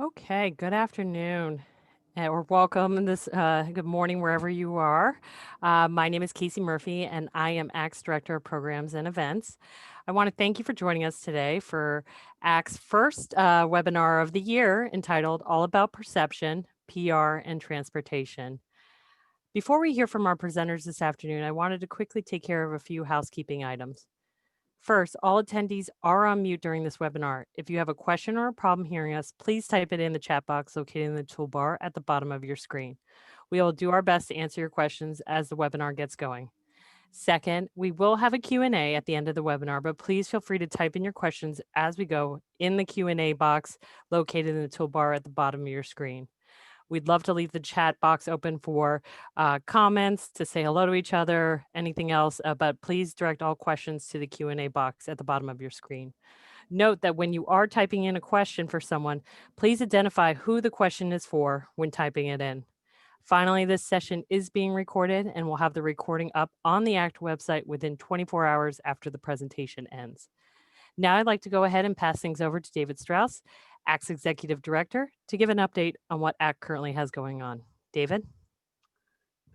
Okay, good afternoon, or welcome in this good morning wherever you are. My name is Casey Murphy, and I am ACT's Director of Programs and Events. I want to thank you for joining us today for ACT's first webinar of the year entitled All About Perception, PR, and Transportation. Before we hear from our presenters this afternoon, I wanted to quickly take care of a few housekeeping items. First, all attendees are on mute during this webinar. If you have a question or a problem hearing us, please type it in the chat box located in the toolbar at the bottom of your screen. We will do our best to answer your questions as the webinar gets going. Second, we will have a Q&A at the end of the webinar, but please feel free to type in your questions as we go in the Q&A box located in the toolbar at the bottom of your screen. We'd love to leave the chat box open for comments, to say hello to each other, anything else, but please direct all questions to the Q&A box at the bottom of your screen. Note that when you are typing in a question for someone, please identify who the question is for when typing it in. Finally, this session is being recorded and we'll have the recording up on the ACT website within 24 hours after the presentation ends. Now I'd like to go ahead and pass things over to David Strauss, ACT's Executive Director, to give an update on what ACT currently has going on. David?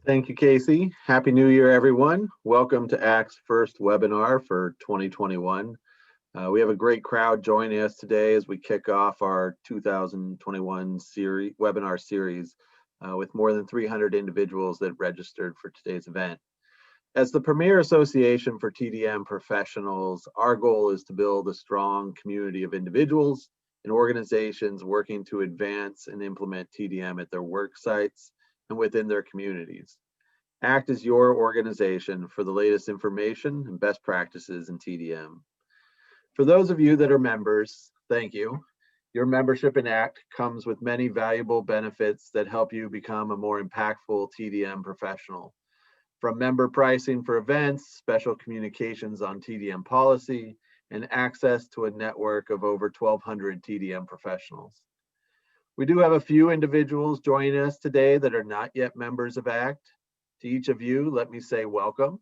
Thank you, Casey. Happy New Year, everyone. Welcome to ACT's first webinar for 2021. We have a great crowd joining us today as we kick off our 2021 webinar series with more than 300 individuals that registered for today's event. As the premier association for TDM professionals, our goal is to build a strong community of individuals and organizations working to advance and implement TDM at their work sites and within their communities. ACT is your organization for the latest information and best practices in TDM. For those of you that are members, thank you. Your membership in ACT comes with many valuable benefits that help you become a more impactful TDM professional. From member pricing for events, special communications on TDM policy, and access to a network of over 1,200 TDM professionals. We do have a few individuals joining us today that are not yet members of ACT. To each of you, let me say welcome.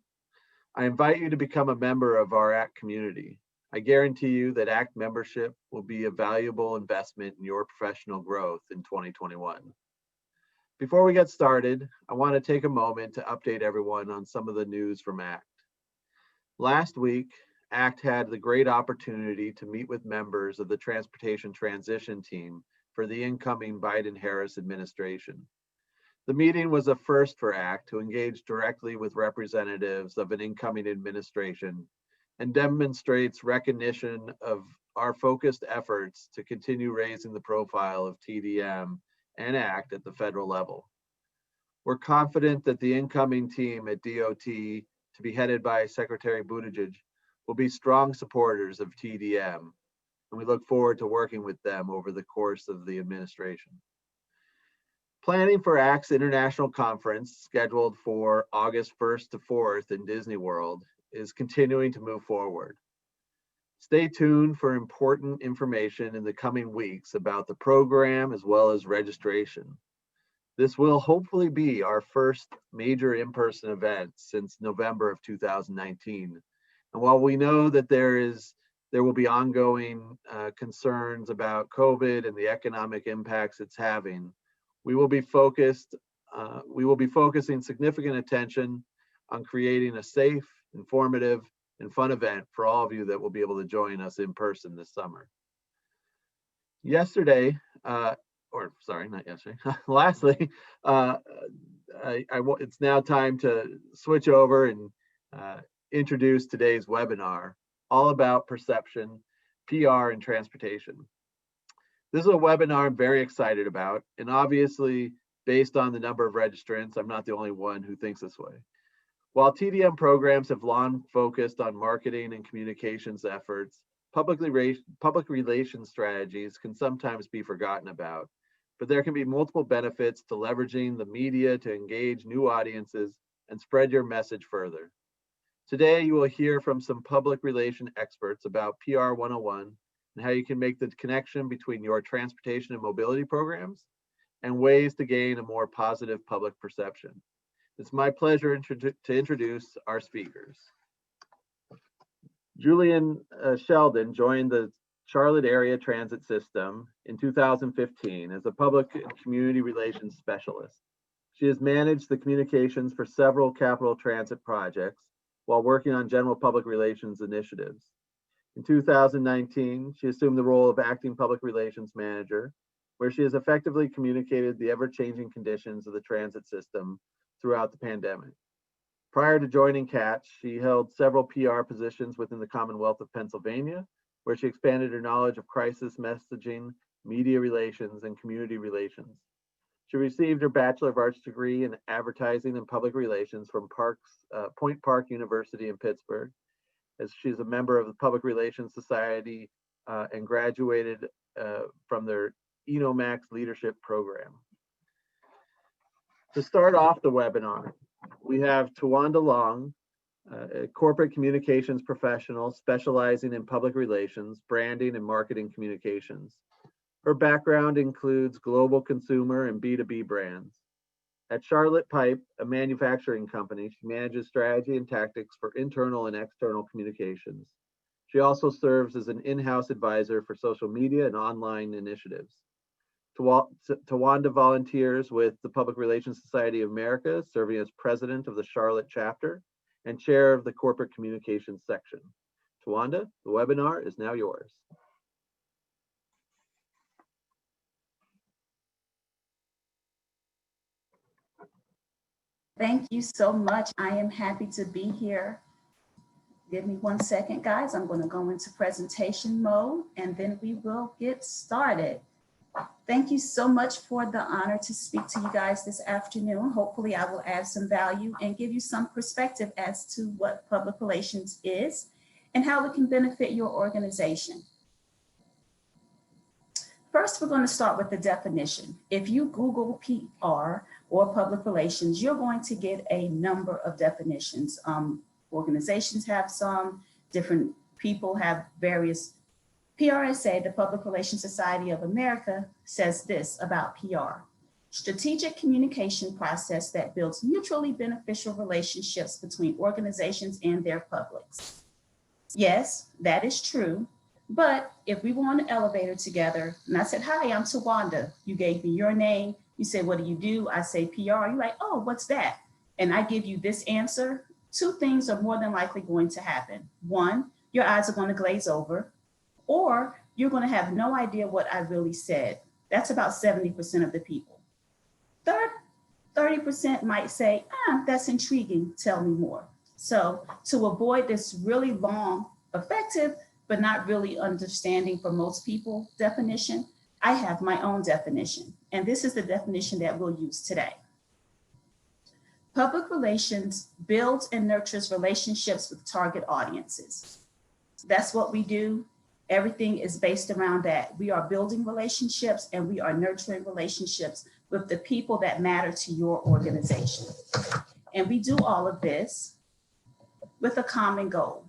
I invite you to become a member of our ACT community. I guarantee you that ACT membership will be a valuable investment in your professional growth in 2021. Before we get started, I want to take a moment to update everyone on some of the news from ACT. Last week, ACT had the great opportunity to meet with members of the Transportation Transition Team for the incoming Biden-Harris administration. The meeting was a first for ACT to engage directly with representatives of an incoming administration and demonstrates recognition of our focused efforts to continue raising the profile of TDM and ACT at the federal level. We're confident that the incoming team at DOT, to be headed by Secretary Buttigieg, will be strong supporters of TDM, and we look forward to working with them over the course of the administration. Planning for ACT's international conference, scheduled for August 1st to 4th in Disney World, is continuing to move forward. Stay tuned for important information in the coming weeks about the program as well as registration. This will hopefully be our first major in-person event since November of 2019. And while we know that there will be ongoing concerns about COVID and the economic impacts it's having, we will be focusing significant attention on creating a safe, informative, and fun event for all of you that will be able to join us in person this summer. Lastly, it's now time to switch over and introduce today's webinar, all about perception, PR, and transportation. This is a webinar I'm very excited about, and obviously, based on the number of registrants, I'm not the only one who thinks this way. While TDM programs have long focused on marketing and communications efforts, public relations strategies can sometimes be forgotten about, but there can be multiple benefits to leveraging the media to engage new audiences and spread your message further. Today, you will hear from some public relation experts about PR 101 and how you can make the connection between your transportation and mobility programs and ways to gain a more positive public perception. It's my pleasure to introduce our speakers. Juliann Sheldon joined the Charlotte Area Transit System in 2015 as a public and community relations specialist. She has managed the communications for several capital transit projects while working on general public relations initiatives. In 2019, she assumed the role of acting public relations manager, where she has effectively communicated the ever-changing conditions of the transit system throughout the pandemic. Prior to joining CATS, she held several PR positions within the Commonwealth of Pennsylvania, where she expanded her knowledge of crisis messaging, media relations, and community relations. She received her Bachelor of Arts degree in advertising and public relations from Point Park University in Pittsburgh, as she's a member of the Public Relations Society and graduated from their Enomax Leadership Program. To start off the webinar, we have Towanda Long, a corporate communications professional specializing in public relations, branding, and marketing communications. Her background includes global consumer and B2B brands. At Charlotte Pipe, a manufacturing company, she manages strategy and tactics for internal and external communications. She also serves as an in-house advisor for social media and online initiatives. Towanda volunteers with the Public Relations Society of America, serving as president of the Charlotte chapter and chair of the corporate communications section. Towanda, the webinar is now yours. Thank you so much. I am happy to be here. Give me 1 second, guys. I'm going to go into presentation mode and then we will get started. Thank you so much for the honor to speak to you guys this afternoon. Hopefully I will add some value and give you some perspective as to what public relations is and how it can benefit your organization. First, we're going to start with the definition. If you Google PR or public relations, you're going to get a number of definitions. Organizations have some, different people have various. PRSA, the Public Relations Society of America, says this about PR: strategic communication process that builds mutually beneficial relationships between organizations and their publics. Yes, that is true. But if we were on an elevator together and I said, hi, I'm Towanda, you gave me your name, you say, what do you do? I say PR, you're like, oh, what's that? And I give you this answer, two things are more than likely going to happen. One, your eyes are going to glaze over, or you're going to have no idea what I really said. That's about 70% of the people. 30% might say, that's intriguing, tell me more. So to avoid this really long, effective, but not really understanding for most people definition, I have my own definition. And this is the definition that we'll use today. Public relations builds and nurtures relationships with target audiences. That's what we do. Everything is based around that. We are building relationships and we are nurturing relationships with the people that matter to your organization. And we do all of this with a common goal.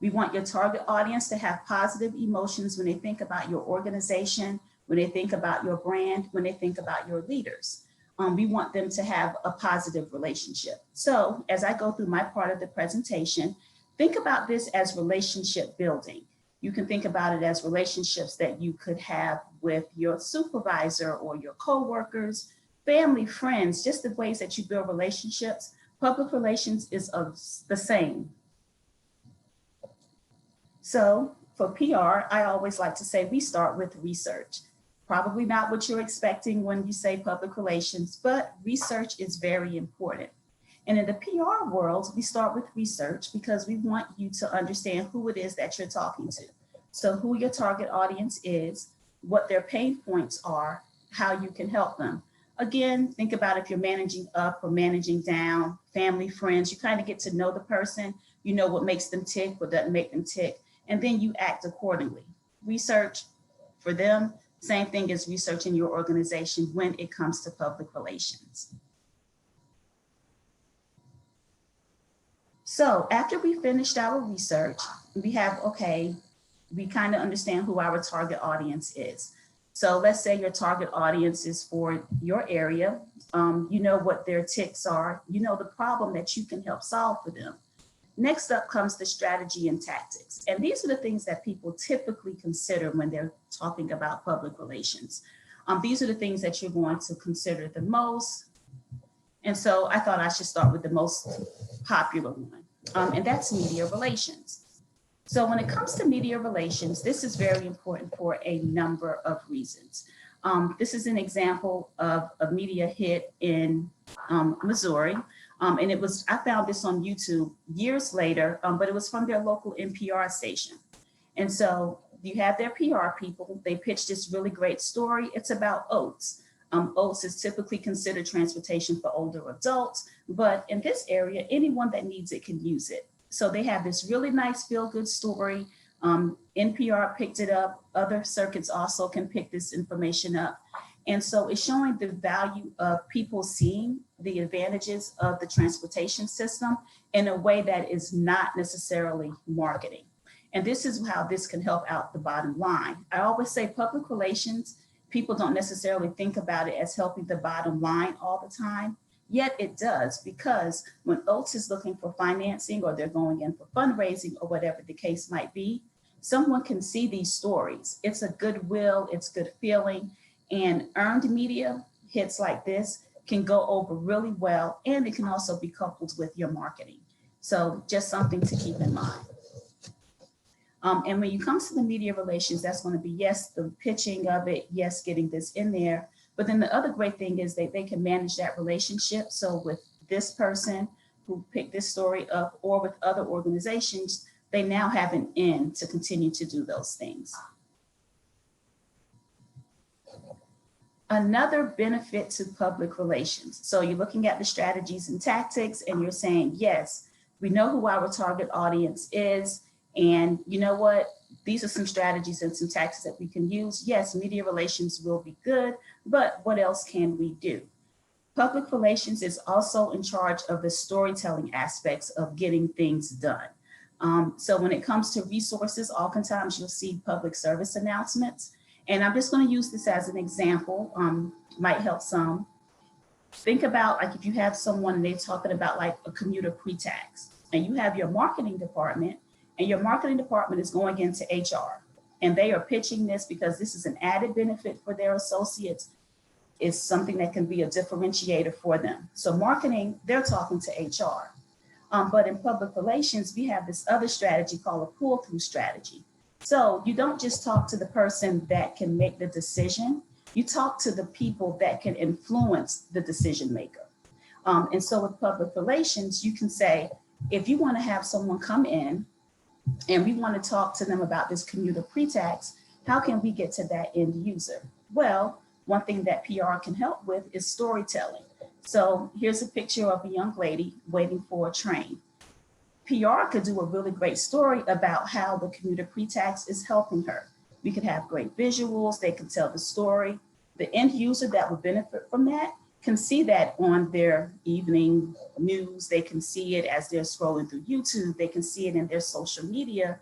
We want your target audience to have positive emotions when they think about your organization, when they think about your brand, when they think about your leaders. We want them to have a positive relationship. So as I go through my part of the presentation, think about this as relationship building. You can think about it as relationships that you could have with your supervisor or your coworkers, family, friends, just the ways that you build relationships. Public relations is the same. So for PR, I always like to say we start with research. Probably not what you're expecting when you say public relations, but research is very important. And in the PR world, we start with research because we want you to understand who it is that you're talking to. So who your target audience is, what their pain points are, how you can help them. Again, think about if you're managing up or managing down, family, friends, you kind of get to know the person, you know what makes them tick, what doesn't make them tick, and then you act accordingly. Research for them, same thing as researching your organization when it comes to public relations. So after we finished our research, we have, okay, we kind of understand who our target audience is. So let's say your target audience is for your area. You know what their ticks are, you know the problem that you can help solve for them. Next up comes the strategy and tactics. And these are the things that people typically consider when they're talking about public relations. These are the things that you're going to consider the most. And so I thought I should start with the most popular one, and that's media relations. So when it comes to media relations, this is very important for a number of reasons. This is an example of a media hit in Missouri. And I found this on YouTube years later, but it was from their local NPR station. And so you have their PR people, they pitched this really great story. It's about oats. Oats is typically considered transportation for older adults, but in this area, anyone that needs it can use it. So they have this really nice feel-good story. NPR picked it up. Other circuits also can pick this information up. And so it's showing the value of people seeing the advantages of the transportation system in a way that is not necessarily marketing. And this is how this can help out the bottom line. I always say public relations, people don't necessarily think about it as helping the bottom line all the time. Yet it does, because when Oates is looking for financing or they're going in for fundraising or whatever the case might be, someone can see these stories. It's a goodwill, it's good feeling, and earned media hits like this can go over really well, and it can also be coupled with your marketing. So just something to keep in mind. And when you come to the media relations, that's going to be, yes, the pitching of it, yes, getting this in there. But then the other great thing is they can manage that relationship. So with this person who picked this story up or with other organizations, they now have an in to continue to do those things. Another benefit to public relations. So you're looking at the strategies and tactics and you're saying, yes, we know who our target audience is. And you know what? These are some strategies and some tactics that we can use. Yes, media relations will be good, but what else can we do? Public relations is also in charge of the storytelling aspects of getting things done. So when it comes to resources, oftentimes you'll see public service announcements. And I'm just going to use this as an example, might help some. Think about like if you have someone and they're talking about like a commuter pre-tax and you have your marketing department, and your marketing department is going into HR and they are pitching this because this is an added benefit for their associates. It's something that can be a differentiator for them. So marketing, they're talking to HR. But in public relations, we have this other strategy called a pull-through strategy. So you don't just talk to the person that can make the decision, you talk to the people that can influence the decision maker. And so with public relations, you can say, if you want to have someone come in and we want to talk to them about this commuter pre-tax, how can we get to that end user? Well, one thing that PR can help with is storytelling. So here's a picture of a young lady waiting for a train. PR could do a really great story about how the commuter pre-tax is helping her. We could have great visuals, they can tell the story. The end user that would benefit from that can see that on their evening news. They can see it as they're scrolling through YouTube. They can see it in their social media.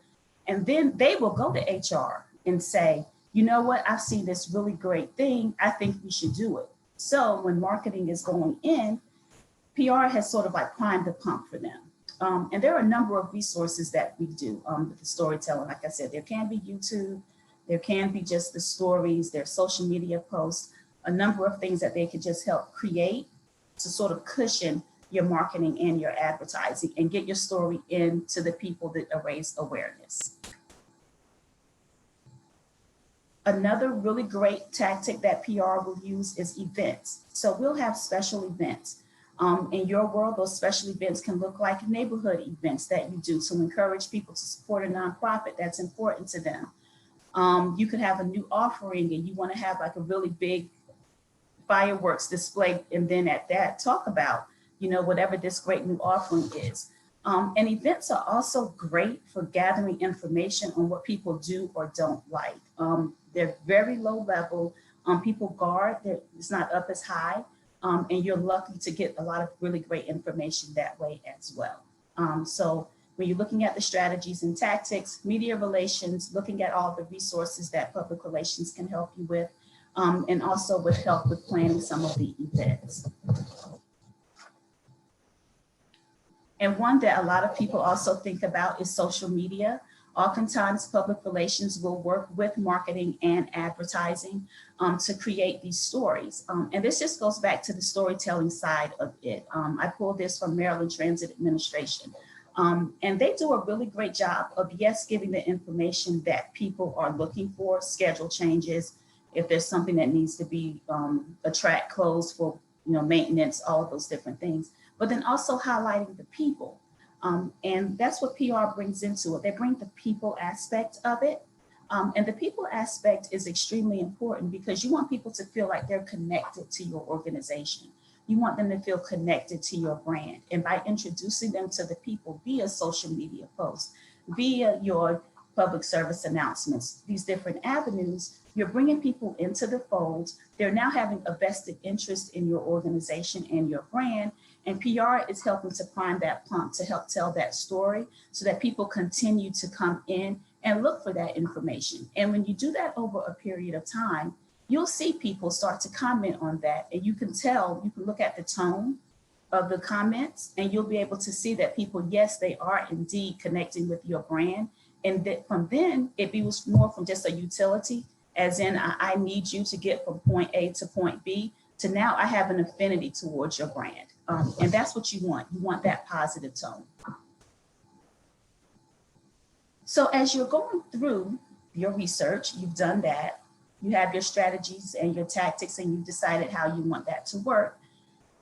And then they will go to HR and say, you know what, I've seen this really great thing. I think we should do it. So when marketing is going in, PR has sort of like primed the pump for them. And there are a number of resources that we do with the storytelling. Like I said, there can be YouTube, there can be just the stories, their social media posts, a number of things that they could just help create to sort of cushion your marketing and your advertising and get your story into the people that raise awareness. Another really great tactic that PR will use is events. So we'll have special events. In your world, those special events can look like neighborhood events that you do to encourage people to support a nonprofit that's important to them. You could have a new offering and you want to have like a really big fireworks display, and then at that talk about, you know, whatever this great new offering is. And events are also great for gathering information on what people do or don't like. They're very low level. People guard, it's not up as high, and you're lucky to get a lot of really great information that way as well. So when you're looking at the strategies and tactics, media relations, looking at all the resources that public relations can help you with, and also with help with planning some of the events. And one that a lot of people also think about is social media. Oftentimes, public relations will work with marketing and advertising to create these stories. And this just goes back to the storytelling side of it. I pulled this from Maryland Transit Administration. And they do a really great job of, yes, giving the information that people are looking for, schedule changes, if there's something that needs to be a track closed for maintenance, all of those different things, but then also highlighting the people. And that's what PR brings into it. They bring the people aspect of it. And the people aspect is extremely important because you want people to feel like they're connected to your organization. You want them to feel connected to your brand. And by introducing them to the people via social media posts, via your public service announcements, these different avenues, you're bringing people into the fold. They're now having a vested interest in your organization and your brand. And PR is helping to prime that pump to help tell that story so that people continue to come in and look for that information. And when you do that over a period of time, you'll see people start to comment on that. And you can tell, you can look at the tone of the comments and you'll be able to see that people, yes, they are indeed connecting with your brand. And that from then it was more from just a utility, as in I need you to get from point A to point B, to now I have an affinity towards your brand. And that's what you want. You want that positive tone. So as you're going through your research, you've done that, you have your strategies and your tactics, and you've decided how you want that to work.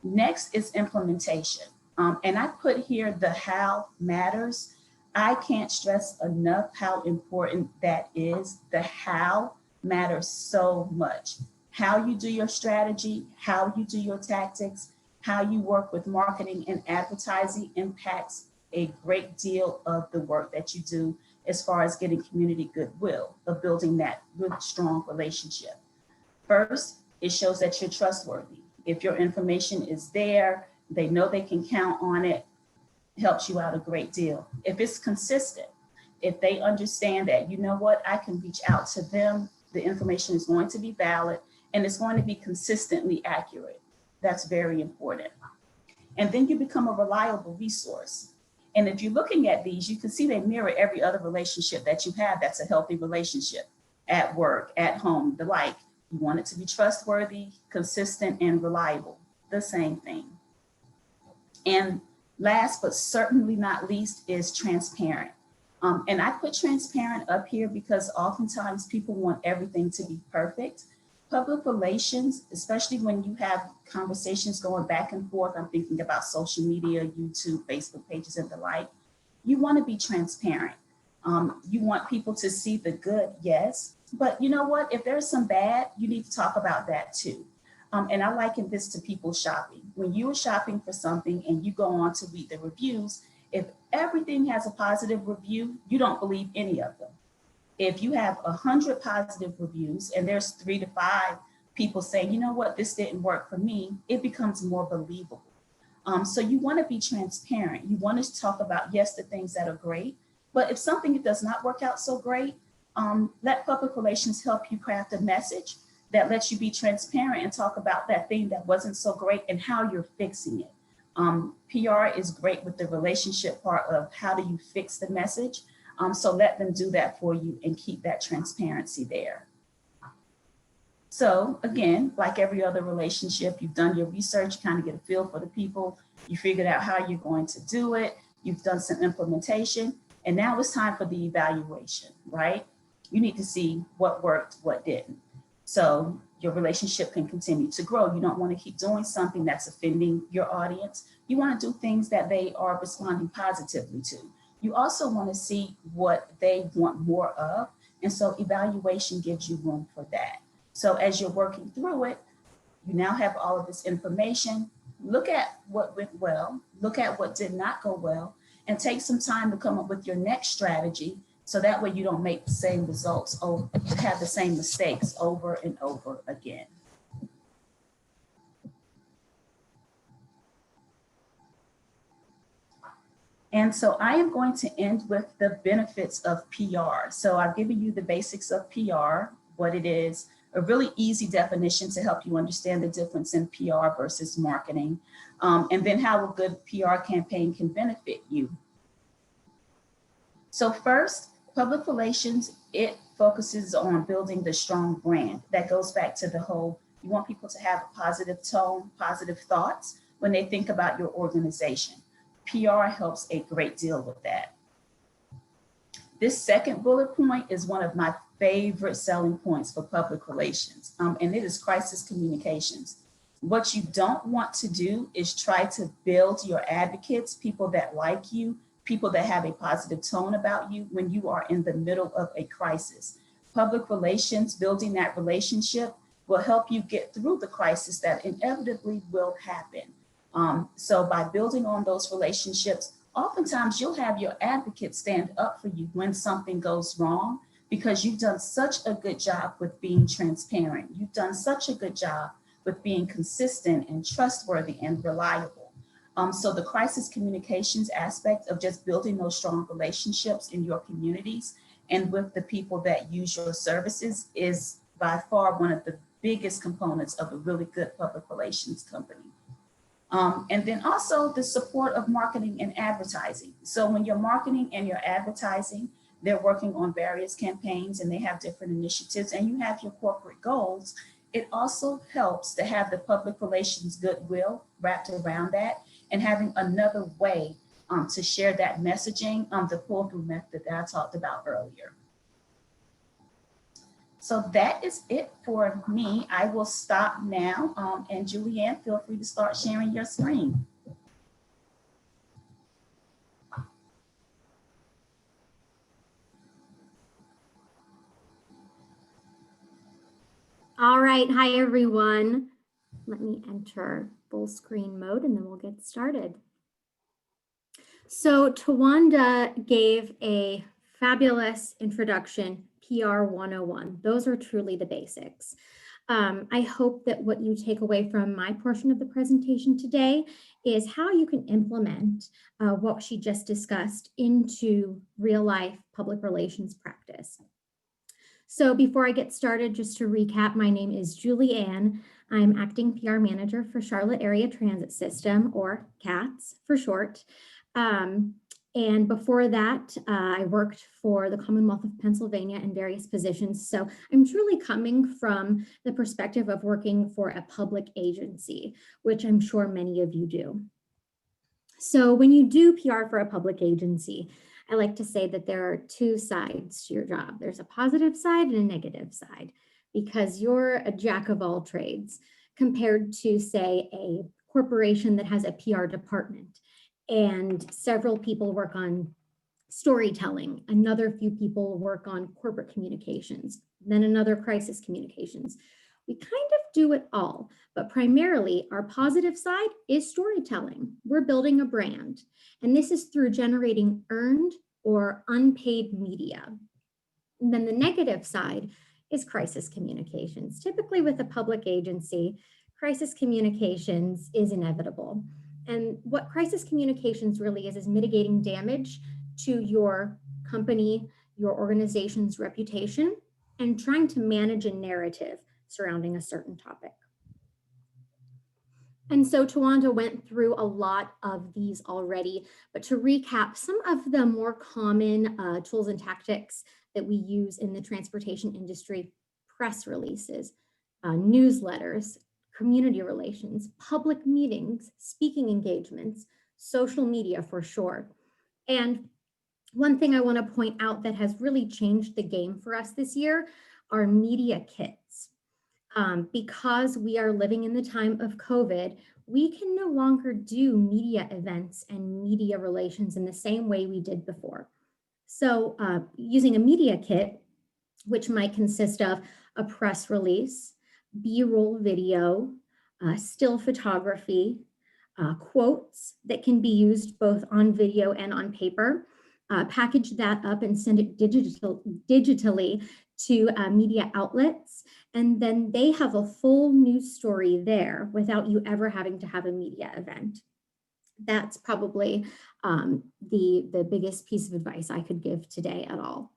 Next is implementation. And I put here the how matters. I can't stress enough how important that is. The how matters so much. How you do your strategy, how you do your tactics, how you work with marketing and advertising impacts a great deal of the work that you do as far as getting community goodwill, of building that good, strong relationship. First, it shows that you're trustworthy. If your information is there, they know they can count on it, helps you out a great deal. If it's consistent, if they understand that, you know what, I can reach out to them, the information is going to be valid, and it's going to be consistently accurate. That's very important. And then you become a reliable resource. And if you're looking at these, you can see they mirror every other relationship that you have that's a healthy relationship, at work, at home, the like. You want it to be trustworthy, consistent, and reliable. The same thing. And last but certainly not least is transparent. And I put transparent up here because oftentimes people want everything to be perfect. Public relations, especially when you have conversations going back and forth, I'm thinking about social media, YouTube, Facebook pages, and the like, you want to be transparent. You want people to see the good, yes, but you know what? If there's some bad, you need to talk about that too. And I liken this to people shopping. When you are shopping for something and you go on to read the reviews, if everything has a positive review, you don't believe any of them. If you have 100 positive reviews and there's 3 to 5 people saying, you know what, this didn't work for me, it becomes more believable. So you want to be transparent. You want to talk about, yes, the things that are great, but if something does not work out so great, let public relations help you craft a message that lets you be transparent and talk about that thing that wasn't so great and how you're fixing it. PR is great with the relationship part of how do you fix the message. So let them do that for you and keep that transparency there. So again, like every other relationship, you've done your research, kind of get a feel for the people, you figured out how you're going to do it, you've done some implementation, and now it's time for the evaluation, right? You need to see what worked, what didn't. So your relationship can continue to grow. You don't want to keep doing something that's offending your audience. You want to do things that they are responding positively to. You also want to see what they want more of. And so evaluation gives you room for that. So as you're working through it, you now have all of this information. Look at what went well, look at what did not go well, and take some time to come up with your next strategy. So that way you don't make the same results or have the same mistakes over and over again. And so I am going to end with the benefits of PR. So I've given you the basics of PR, what it is, a really easy definition to help you understand the difference in PR versus marketing, and then how a good PR campaign can benefit you. So first, public relations, it focuses on building the strong brand. That goes back to the whole, you want people to have a positive tone, positive thoughts when they think about your organization. PR helps a great deal with that. This second bullet point is one of my favorite selling points for public relations, and it is crisis communications. What you don't want to do is try to build your advocates, people that like you, people that have a positive tone about you when you are in the middle of a crisis. Public relations, building that relationship will help you get through the crisis that inevitably will happen. So by building on those relationships, oftentimes you'll have your advocate stand up for you when something goes wrong because you've done such a good job with being transparent. You've done such a good job with being consistent and trustworthy and reliable. So the crisis communications aspect of just building those strong relationships in your communities and with the people that use your services is by far one of the biggest components of a really good public relations company. And then also the support of marketing and advertising. So when you're marketing and you're advertising, they're working on various campaigns and they have different initiatives and you have your corporate goals. It also helps to have the public relations goodwill wrapped around that and having another way to share that messaging, the pull-through method that I talked about earlier. So that is it for me. I will stop now. And Juliann, feel free to start sharing your screen. All right, hi everyone. Let me enter full screen mode and then we'll get started. So Towanda gave a fabulous introduction, PR 101. Those are truly the basics. I hope that what you take away from my portion of the presentation today is how you can implement what she just discussed into real life public relations practice. So before I get started, just to recap, my name is Juliann. I'm acting PR manager for Charlotte Area Transit System, or CATS for short. And before that, I worked for the Commonwealth of Pennsylvania in various positions. So I'm truly coming from the perspective of working for a public agency, which I'm sure many of you do. So when you do PR for a public agency, I like to say that there are two sides to your job. There's a positive side and a negative side, because you're a jack of all trades compared to, say, a corporation that has a PR department and several people work on storytelling, another few people work on corporate communications, then another crisis communications. We kind of do it all, but primarily our positive side is storytelling. We're building a brand, and this is through generating earned or unpaid media. And then the negative side is crisis communications. Typically with a public agency, crisis communications is inevitable. And what crisis communications really is mitigating damage to your company, your organization's reputation, and trying to manage a narrative surrounding a certain topic. And so Towanda went through a lot of these already, but to recap, some of the more common tools and tactics that we use in the transportation industry: press releases, newsletters, community relations, public meetings, speaking engagements, social media for sure. And one thing I want to point out that has really changed the game for us this year are media kits. Because we are living in the time of COVID, we can no longer do media events and media relations in the same way we did before. So using a media kit, which might consist of a press release, B-roll video, still photography, quotes that can be used both on video and on paper, package that up and send it digitally to media outlets. And then they have a full news story there without you ever having to have a media event. That's probably the biggest piece of advice I could give today at all.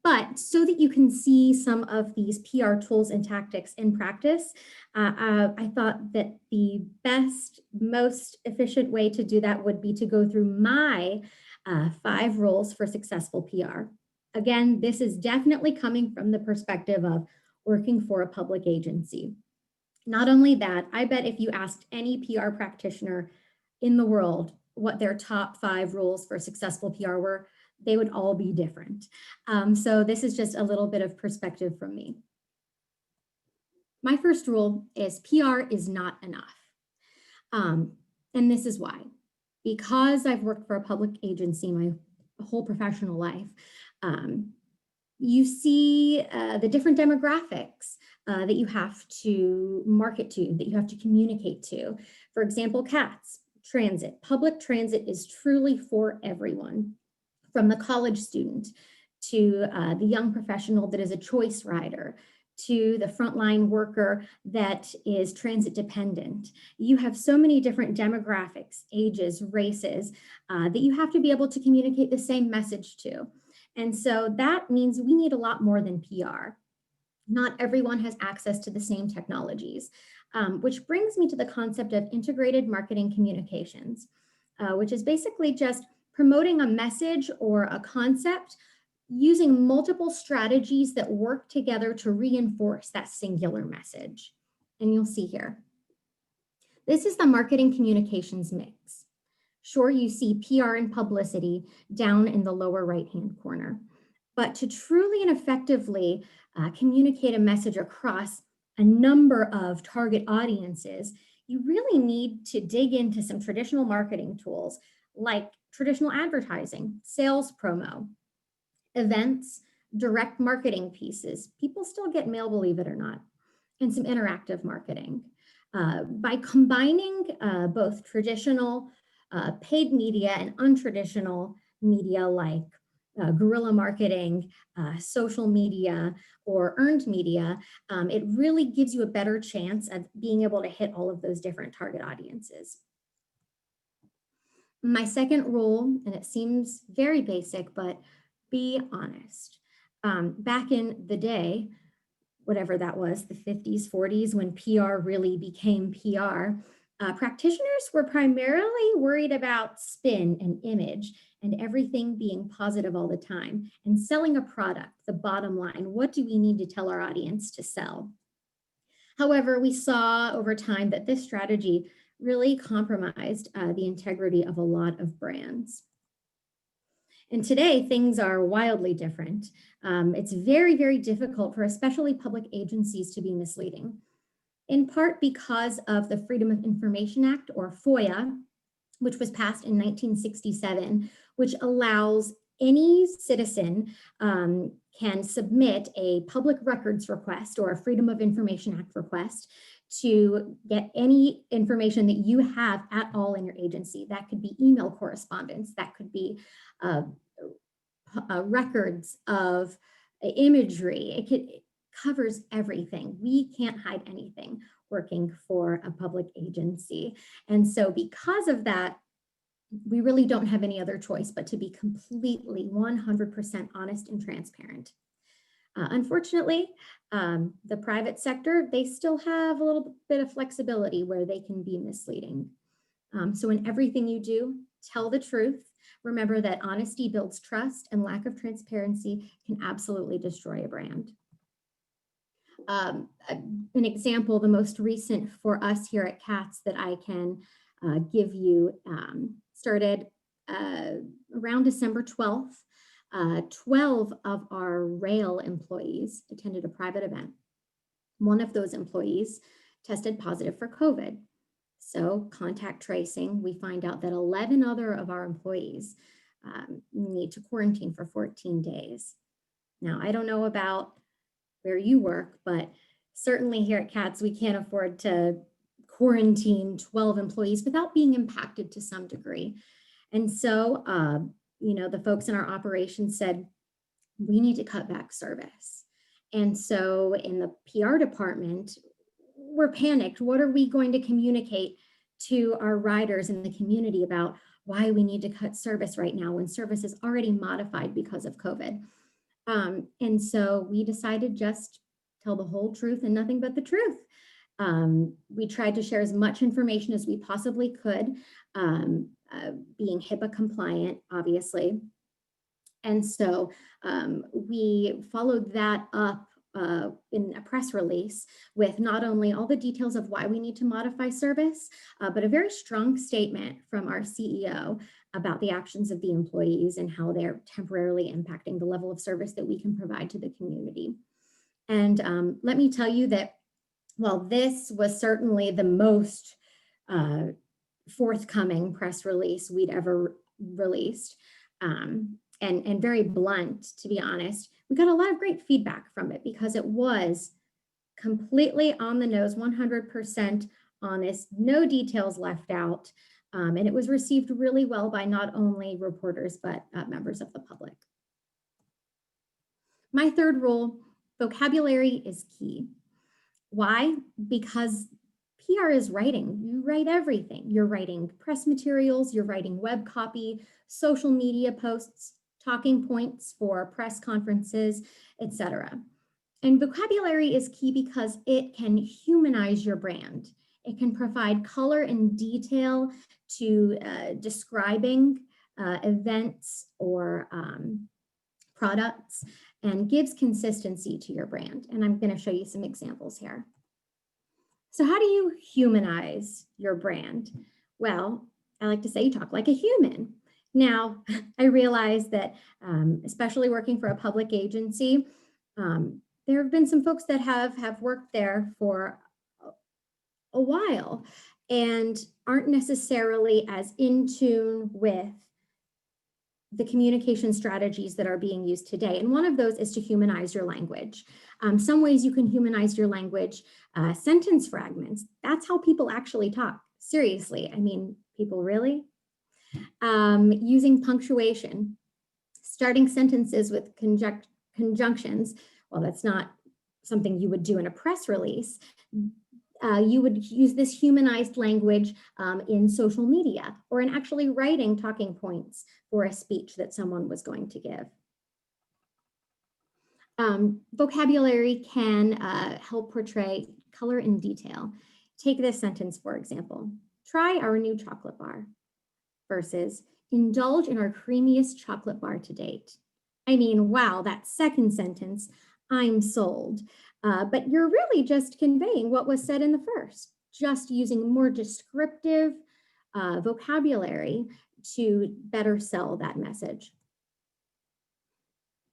But so that you can see some of these PR tools and tactics in practice, I thought that the best, most efficient way to do that would be to go through my 5 rules for successful PR. Again, this is definitely coming from the perspective of working for a public agency. Not only that, I bet if you asked any PR practitioner in the world what their top 5 rules for successful PR were, they would all be different. So this is just a little bit of perspective from me. My first rule is PR is not enough. And this is why. Because I've worked for a public agency my whole professional life, you see the different demographics that you have to market to, that you have to communicate to. For example, CATS, transit. Public transit is truly for everyone, from the college student to the young professional that is a choice rider, to the frontline worker that is transit dependent. You have so many different demographics, ages, races, that you have to be able to communicate the same message to. And so that means we need a lot more than PR. Not everyone has access to the same technologies, which brings me to the concept of integrated marketing communications, which is basically just promoting a message or a concept using multiple strategies that work together to reinforce that singular message. And you'll see here. This is the marketing communications mix. Sure, you see PR and publicity down in the lower right-hand corner, but to truly and effectively communicate a message across a number of target audiences, you really need to dig into some traditional marketing tools like traditional advertising, sales promo, events, direct marketing pieces. People still get mail, believe it or not, and some interactive marketing. By combining both traditional paid media and untraditional media like guerrilla marketing, social media, or earned media, it really gives you a better chance of being able to hit all of those different target audiences. My second rule, and it seems very basic, but be honest. Back in the day, whatever that was, the 50s, 40s, when PR really became PR, practitioners were primarily worried about spin and image and everything being positive all the time and selling a product, the bottom line. What do we need to tell our audience to sell? However, we saw over time that this strategy really compromised the integrity of a lot of brands. And today, things are wildly different. It's very, very difficult for especially public agencies to be misleading, in part because of the Freedom of Information Act, or FOIA, which was passed in 1967, which allows any citizen can submit a public records request or a Freedom of Information Act request to get any information that you have at all in your agency. That could be email correspondence, that could be records of imagery. It covers everything. We can't hide anything working for a public agency. And so because of that, we really don't have any other choice but to be completely 100% honest and transparent. Unfortunately, the private sector, they still have a little bit of flexibility where they can be misleading. So in everything you do, tell the truth. Remember that honesty builds trust, and lack of transparency can absolutely destroy a brand. An example, the most recent for us here at CATS that I can give you started around December 12th. 12 of our rail employees attended a private event. One of those employees tested positive for COVID. So contact tracing, we find out that 11 other of our employees need to quarantine for 14 days. Now, I don't know about where you work, but certainly here at CATS, we can't afford to quarantine 12 employees without being impacted to some degree. And so, the folks in our operations said, we need to cut back service. And so in the PR department, we're panicked. What are we going to communicate to our riders in the community about why we need to cut service right now when service is already modified because of COVID? And so we decided just tell the whole truth and nothing but the truth. We tried to share as much information as we possibly could, being HIPAA compliant, obviously. And so we followed that up in a press release with not only all the details of why we need to modify service, but a very strong statement from our CEO about the actions of the employees and how they're temporarily impacting the level of service that we can provide to the community. And let me tell you that while this was certainly the most forthcoming press release we'd ever released, and very blunt, to be honest, we got a lot of great feedback from it because it was completely on the nose, 100% honest, no details left out. And it was received really well by not only reporters, but members of the public. My third rule, vocabulary is key. Why? Because PR is writing. You write everything. You're writing press materials, you're writing web copy, social media posts, talking points for press conferences, etc. And vocabulary is key because it can humanize your brand. It can provide color and detail to describing events or products, and gives consistency to your brand. And I'm going to show you some examples here. So how do you humanize your brand? Well, I like to say you talk like a human. Now, I realize that, especially working for a public agency, there have been some folks that have worked there for a while and aren't necessarily as in tune with the communication strategies that are being used today. And one of those is to humanize your language. Some ways you can humanize your language, sentence fragments. That's how people actually talk. Seriously, I mean, people really? Using punctuation, starting sentences with conjunctions. Well, that's not something you would do in a press release. You would use this humanized language in social media or in actually writing talking points for a speech that someone was going to give. Vocabulary can help portray color and detail. Take this sentence, for example. Try our new chocolate bar versus indulge in our creamiest chocolate bar to date. I mean, wow, that second sentence, I'm sold. But you're really just conveying what was said in the first, just using more descriptive vocabulary to better sell that message.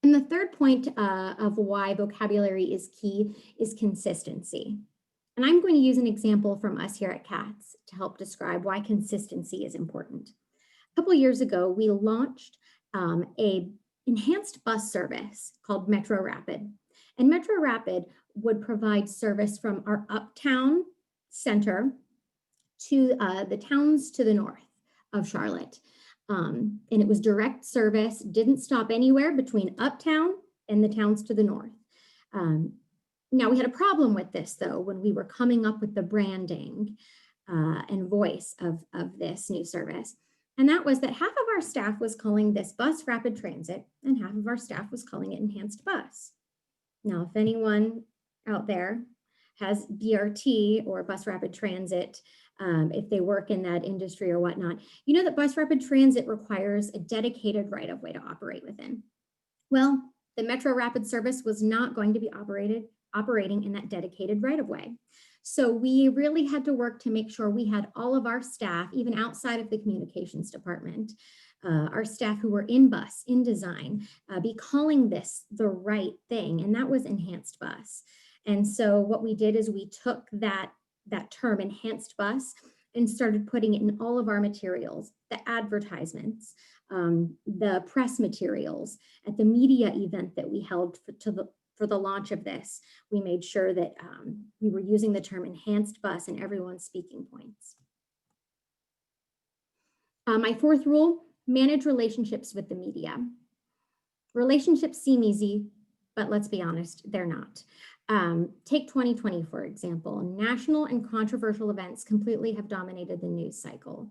And the third point of why vocabulary is key is consistency. And I'm going to use an example from us here at CATS to help describe why consistency is important. A couple of years ago, we launched a enhanced bus service called Metro Rapid. And Metro Rapid would provide service from our uptown center to the towns to the north of Charlotte. And it was direct service, didn't stop anywhere between uptown and the towns to the north. Now, we had a problem with this, though, when we were coming up with the branding and voice of this new service. And that was that half of our staff was calling this bus rapid transit and half of our staff was calling it enhanced bus. Now, if anyone out there has BRT or bus rapid transit, if they work in that industry or whatnot, you know that bus rapid transit requires a dedicated right-of-way to operate within. Well, the Metro Rapid service was not going to be operating in that dedicated right-of-way. So we really had to work to make sure we had all of our staff, even outside of the communications department, our staff who were in bus, in design, be calling this the right thing, and that was enhanced bus. And so what we did is we took that term enhanced bus and started putting it in all of our materials, the advertisements, the press materials, at the media event that we held for the launch of this. We made sure that we were using the term enhanced bus in everyone's speaking points. My fourth rule, manage relationships with the media. Relationships seem easy, but let's be honest, they're not. Take 2020, for example. National and controversial events completely have dominated the news cycle.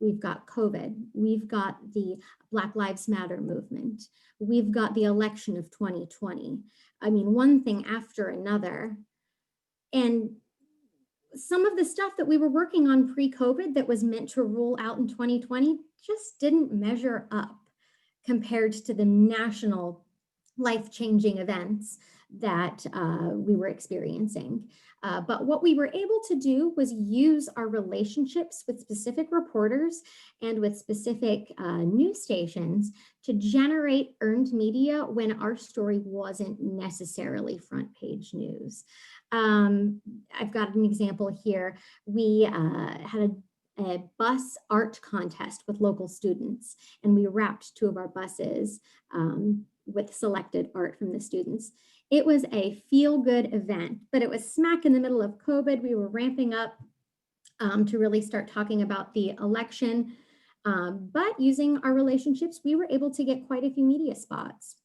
We've got COVID. We've got the Black Lives Matter movement. We've got the election of 2020. I mean, one thing after another. And some of the stuff that we were working on pre-COVID that was meant to roll out in 2020 just didn't measure up compared to the national life-changing events that we were experiencing. But what we were able to do was use our relationships with specific reporters and with specific news stations to generate earned media when our story wasn't necessarily front page news. I've got an example here. We had a bus art contest with local students, and we wrapped 2 of our buses with selected art from the students. It was a feel-good event, but it was smack in the middle of COVID. We were ramping up to really start talking about the election, but using our relationships, we were able to get quite a few media spots.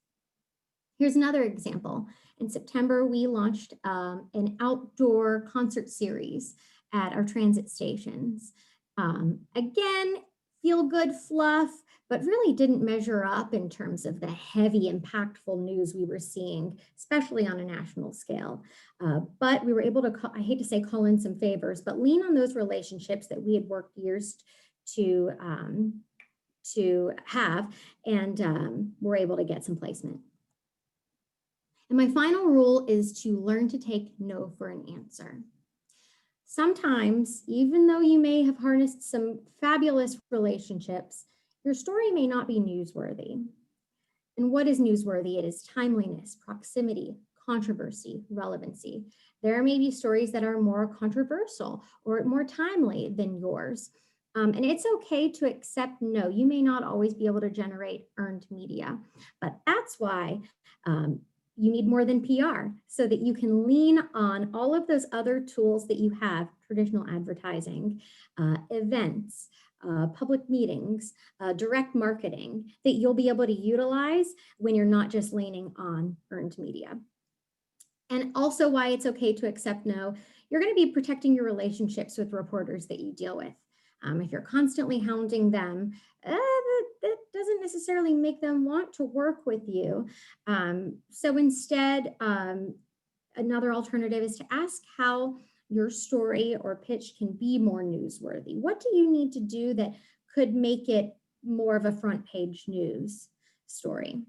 Here's another example. In September, we launched an outdoor concert series at our transit stations. Again, feel good fluff, but really didn't measure up in terms of the heavy, impactful news we were seeing, especially on a national scale. But we were able to, I hate to say call in some favors, but lean on those relationships that we had worked years to have, and were able to get some placement. And my final rule is to learn to take no for an answer. Sometimes, even though you may have harnessed some fabulous relationships, your story may not be newsworthy. And what is newsworthy? It is timeliness, proximity, controversy, relevancy. There may be stories that are more controversial or more timely than yours. And it's okay to accept no. You may not always be able to generate earned media, but that's why you need more than PR, so that you can lean on all of those other tools that you have, traditional advertising, events, public meetings, direct marketing, that you'll be able to utilize when you're not just leaning on earned media. And also why it's okay to accept no. You're going to be protecting your relationships with reporters that you deal with. If you're constantly hounding them, that doesn't necessarily make them want to work with you. So instead, another alternative is to ask how your story or pitch can be more newsworthy. What do you need to do that could make it more of a front page news story?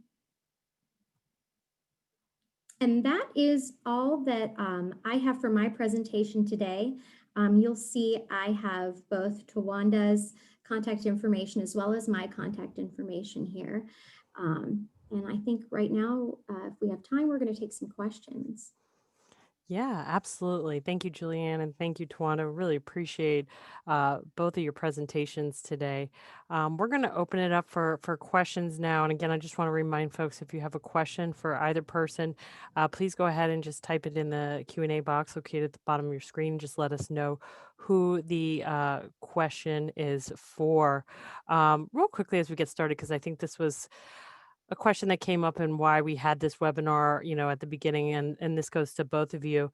And that is all that I have for my presentation today. You'll see I have both Towanda's contact information as well as my contact information here. And I think right now, if we have time, we're going to take some questions. Yeah, absolutely. Thank you, Juliann, and thank you, Towanda. Really appreciate both of your presentations today. We're going to open it up for questions now. And again, I just want to remind folks, if you have a question for either person, please go ahead and just type it in the Q&A box located at the bottom of your screen. Just let us know who the question is for. Real quickly as we get started, because I think this was a question that came up and why we had this webinar, at the beginning, and this goes to both of you.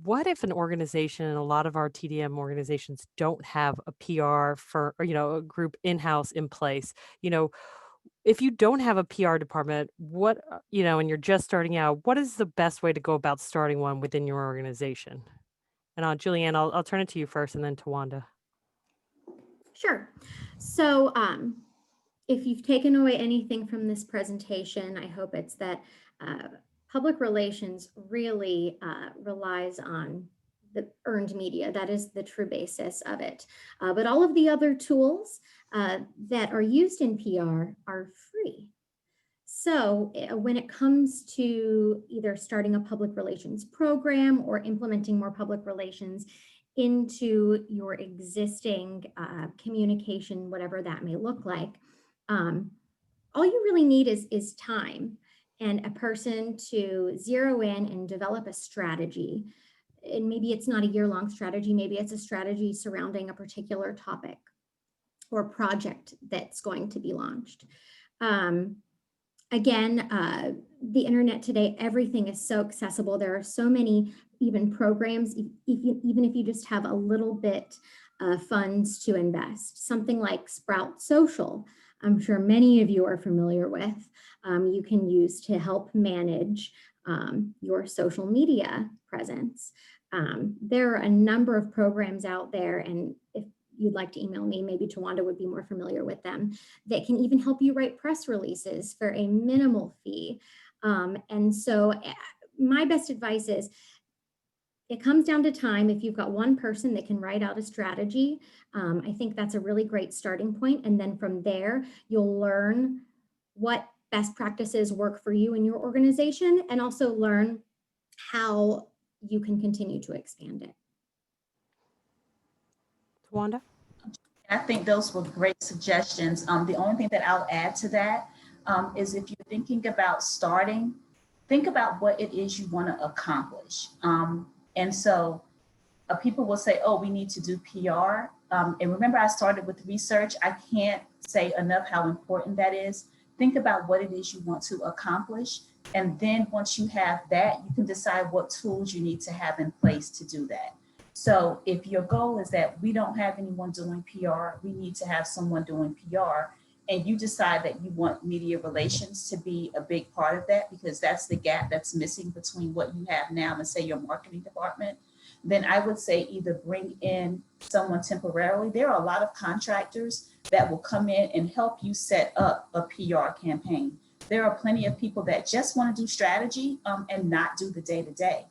What if an organization, and a lot of our TDM organizations don't have a PR for, or, a group in-house in place? If you don't have a PR department, what, and you're just starting out, what is the best way to go about starting one within your organization? And Juliann, I'll turn it to you first and then to Wanda. Sure. So if you've taken away anything from this presentation, I hope it's that public relations really relies on the earned media. That is the true basis of it. But all of the other tools that are used in PR are free. So when it comes to either starting a public relations program or implementing more public relations into your existing communication, whatever that may look like, all you really need is time and a person to zero in and develop a strategy. And maybe it's not a year-long strategy, maybe it's a strategy surrounding a particular topic or project that's going to be launched. Again, the internet today, everything is so accessible. There are so many even programs, even if you just have a little bit funds to invest. Something like Sprout Social, I'm sure many of you are familiar with, you can use to help manage your social media presence. There are a number of programs out there, and if you'd like to email me, maybe Towanda would be more familiar with them, that can even help you write press releases for a minimal fee. And so my best advice is, it comes down to time. If you've got one person that can write out a strategy, I think that's a really great starting point. And then from there, you'll learn what best practices work for you and your organization, and also learn how you can continue to expand it. Towanda? I think those were great suggestions. The only thing that I'll add to that is, if you're thinking about starting, think about what it is you want to accomplish. And so people will say, oh, we need to do PR. And remember, I started with research. I can't say enough how important that is. Think about what it is you want to accomplish. And then once you have that, you can decide what tools you need to have in place to do that. So if your goal is that we don't have anyone doing PR, we need to have someone doing PR, and you decide that you want media relations to be a big part of that, because that's the gap that's missing between what you have now and, say, your marketing department, then I would say either bring in someone temporarily. There are a lot of contractors that will come in and help you set up a PR campaign. There are plenty of people that just want to do strategy and not do the day-to-day.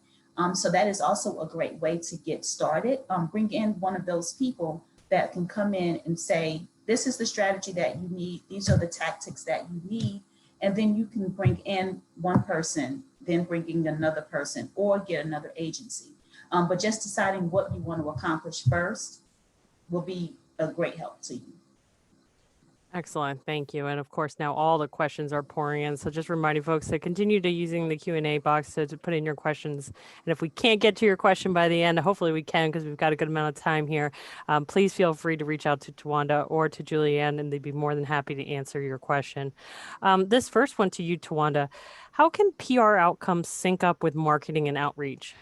So that is also a great way to get started. Bring in one of those people that can come in and say, this is the strategy that you need. These are the tactics that you need. And then you can bring in one person, then bring in another person, or get another agency. But just deciding what you want to accomplish first will be a great help to you. Excellent. Thank you. And of course, now all the questions are pouring in. So just reminding folks to continue to using the Q&A box to put in your questions. And if we can't get to your question by the end, hopefully we can, because we've got a good amount of time here. Please feel free to reach out to Towanda or to Juliann, and they'd be more than happy to answer your question. This first one to you, Towanda. How can PR outcomes sync up with marketing and outreach?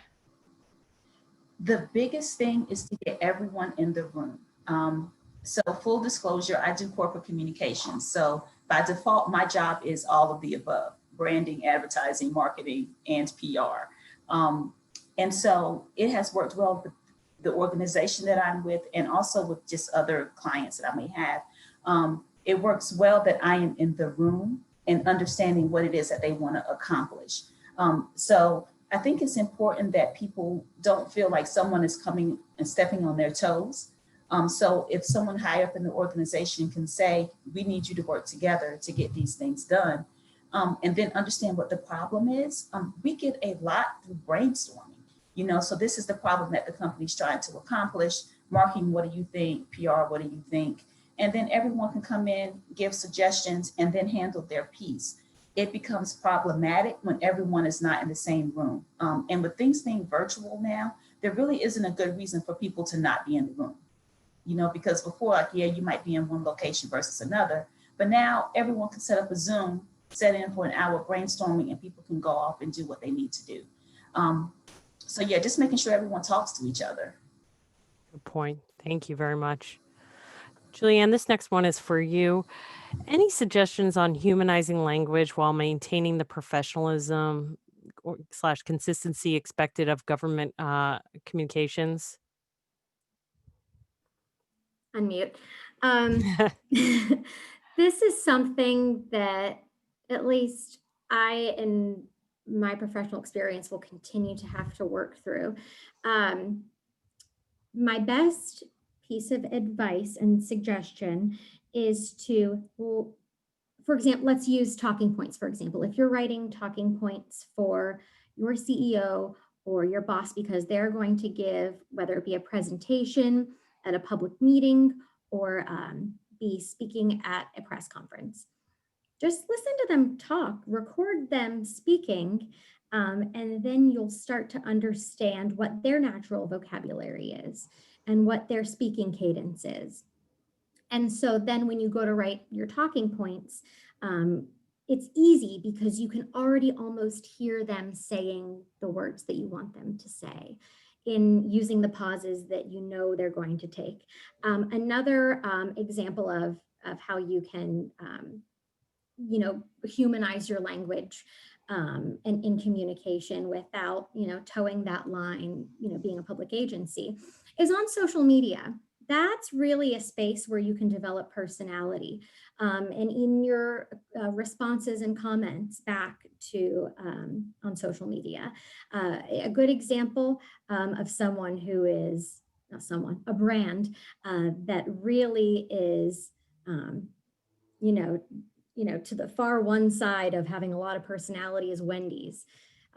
The biggest thing is to get everyone in the room. So full disclosure, I do corporate communications. So by default, my job is all of the above: branding, advertising, marketing, and PR. And so it has worked well with the organization that I'm with, and also with just other clients that I may have. It works well that I am in the room and understanding what it is that they want to accomplish. So I think it's important that people don't feel like someone is coming and stepping on their toes. So if someone high up in the organization can say, we need you to work together to get these things done, and then understand what the problem is, we get a lot through brainstorming. So this is the problem that the company's trying to accomplish. Marketing, what do you think? PR, what do you think? And then everyone can come in, give suggestions, and then handle their piece. It becomes problematic when everyone is not in the same room. And with things being virtual now, there really isn't a good reason for people to not be in the room. Because before, like, yeah, you might be in one location versus another, but now everyone can set up a Zoom, set in for an hour brainstorming, and people can go off and do what they need to do. So yeah, just making sure everyone talks to each other. Good point. Thank you very much. Juliann, this next one is for you. Any suggestions on humanizing language while maintaining the professionalism / consistency expected of government communications? Unmute. This is something that at least I, in my professional experience, will continue to have to work through. My best piece of advice and suggestion is to, for example, let's use talking points, for example. If you're writing talking points for your CEO or your boss, because they're going to give, whether it be a presentation at a public meeting or be speaking at a press conference, just listen to them talk, record them speaking, and then you'll start to understand what their natural vocabulary is and what their speaking cadence is. And so then when you go to write your talking points, it's easy because you can already almost hear them saying the words that you want them to say. in using the pauses that you know they're going to take. Another example of how you can, humanize your language and in communication without, towing that line, being a public agency, is on social media. That's really a space where you can develop personality. And in your responses and comments back to on social media, a good example of someone who is, not someone, a brand that really is, to the far one side of having a lot of personality is Wendy's.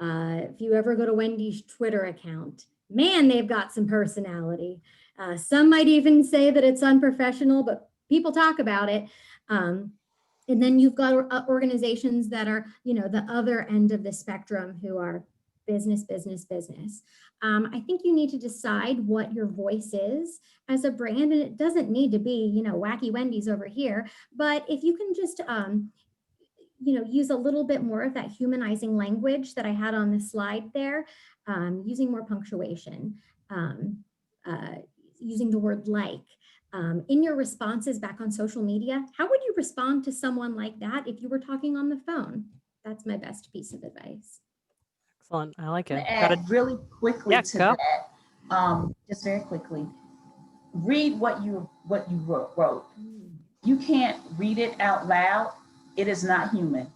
If you ever go to Wendy's Twitter account, man, they've got some personality. Some might even say that it's unprofessional, but people talk about it. And then you've got organizations that are, the other end of the spectrum who are business, business, business. I think you need to decide what your voice is as a brand, and it doesn't need to be, wacky Wendy's over here, but if you can just, use a little bit more of that humanizing language that I had on the slide there, using more punctuation, using the word like. In your responses back on social media, how would you respond to someone like that if you were talking on the phone? That's my best piece of advice. Excellent. I like it. Add really quickly to go. that, just very quickly. Read what you wrote. You can't read it out loud. It is not human.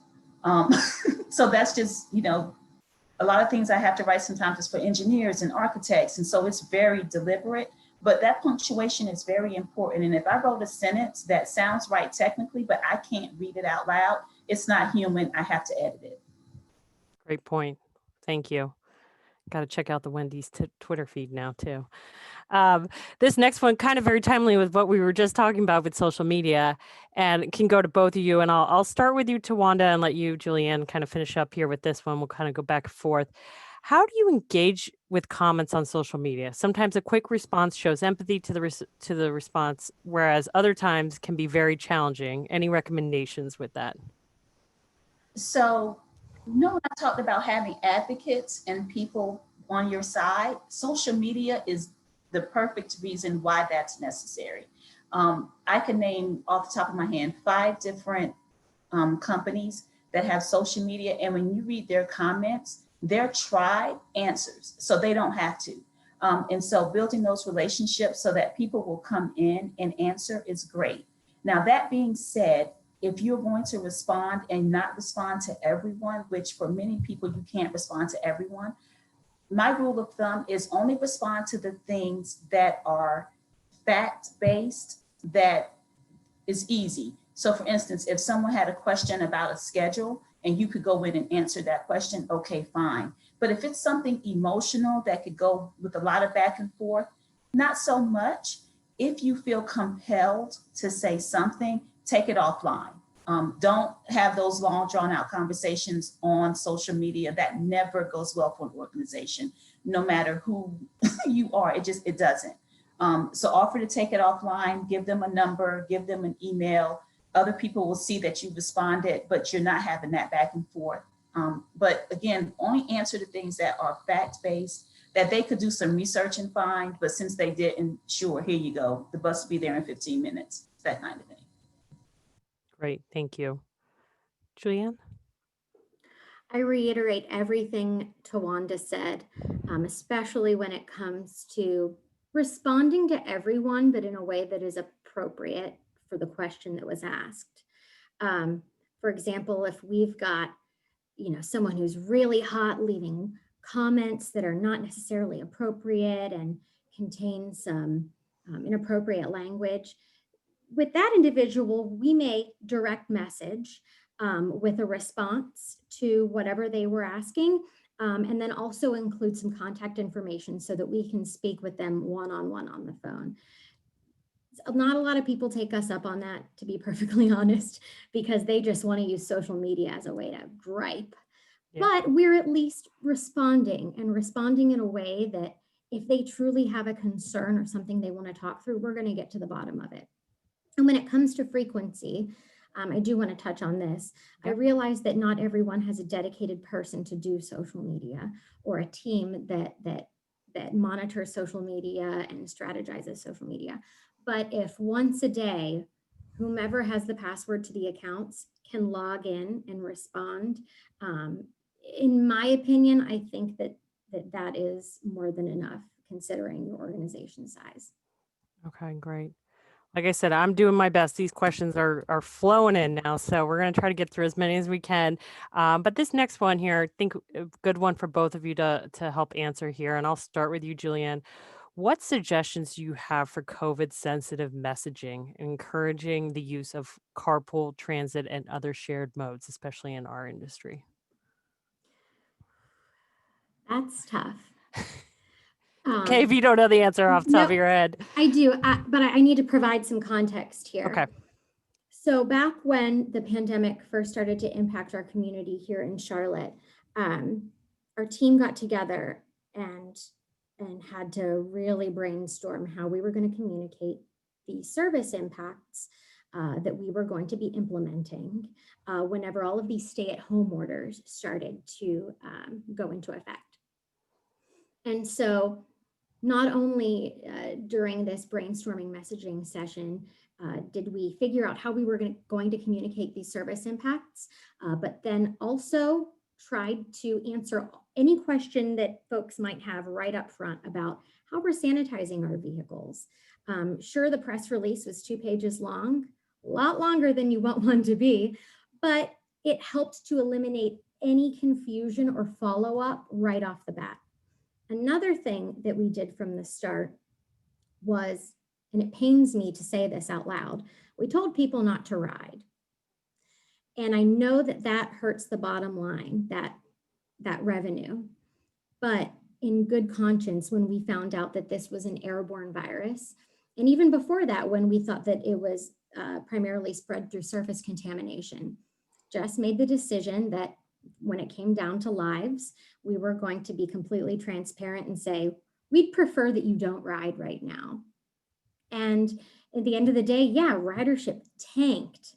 So that's just, a lot of things I have to write sometimes is for engineers and architects. And so it's very deliberate, but that punctuation is very important. And if I wrote a sentence that sounds right technically, but I can't read it out loud, it's not human. I have to edit it. Great point. Thank you. Got to check out the Wendy's Twitter feed now too. This next one kind of very timely with what we were just talking about with social media, and it can go to both of you. And I'll start with you, Towanda, and let you, Juliann, kind of finish up here with this one. We'll kind of go back and forth. How do you engage with comments on social media? Sometimes a quick response shows empathy to the response, whereas other times can be very challenging. Any recommendations with that? So, when I talked about having advocates and people on your side, social media is the perfect reason why that's necessary. I can name off the top of my hand 5 different companies that have social media, and when you read their comments, they're tried answers, so they don't have to. And so building those relationships so that people will come in and answer is great. Now, that being said, if you're going to respond and not respond to everyone, which for many people, you can't respond to everyone, my rule of thumb is only respond to the things that are fact-based, that is easy. So for instance, if someone had a question about a schedule and you could go in and answer that question, okay, fine. But if it's something emotional that could go with a lot of back and forth, not so much. If you feel compelled to say something, take it offline. Don't have those long drawn out conversations on social media. That never goes well for an organization, no matter who you are, it doesn't. So offer to take it offline, give them a number, give them an email. Other people will see that you responded, but you're not having that back and forth. But again, only answer the things that are fact-based, that they could do some research and find, but since they didn't, sure, here you go. The bus will be there in 15 minutes, that kind of thing. Great, thank you. Juliann? I reiterate everything Towanda said, especially when it comes to responding to everyone, but in a way that is appropriate for the question that was asked. For example, if we've got, someone who's really hot leaving comments that are not necessarily appropriate and contain some inappropriate language, with that individual, we may direct message with a response to whatever they were asking, and then also include some contact information so that we can speak with them one-on-one on the phone. Not a lot of people take us up on that, to be perfectly honest, because they just want to use social media as a way to gripe. Yeah. But we're at least responding in a way that if they truly have a concern or something they want to talk through, we're going to get to the bottom of it. And when it comes to frequency, I do want to touch on this. I realize that not everyone has a dedicated person to do social media or a team that that monitors social media and strategizes social media. But if once a day, whomever has the password to the accounts can log in and respond, in my opinion, I think that is more than enough considering your organization size. Okay, great. Like I said, I'm doing my best. These questions are flowing in now, so we're going to try to get through as many as we can. But this next one here, I think a good one for both of you to help answer here. And I'll start with you, Juliann. What suggestions do you have for COVID sensitive messaging, encouraging the use of carpool, transit, and other shared modes, especially in our industry? That's tough. Okay, if you don't know the answer off the top of No, your head. I do, but I need to provide some context here. Okay. So back when the pandemic first started to impact our community here in Charlotte, our team got together and had to really brainstorm how we were going to communicate the service impacts that we were going to be implementing whenever all of these stay-at-home orders started to go into effect. And so not only during this brainstorming messaging session did we figure out how we were going to communicate these service impacts, but then also tried to answer any question that folks might have right up front about how we're sanitizing our vehicles. Sure, the press release was 2 pages long, a lot longer than you want one to be, but it helped to eliminate any confusion or follow-up right off the bat. Another thing that we did from the start was, and it pains me to say this out loud, we told people not to ride. And I know that that hurts the bottom line, that revenue. But in good conscience, when we found out that this was an airborne virus, and even before that, when we thought that it was primarily spread through surface contamination, just made the decision that when it came down to lives, we were going to be completely transparent and say, we'd prefer that you don't ride right now. And at the end of the day, yeah, ridership tanked,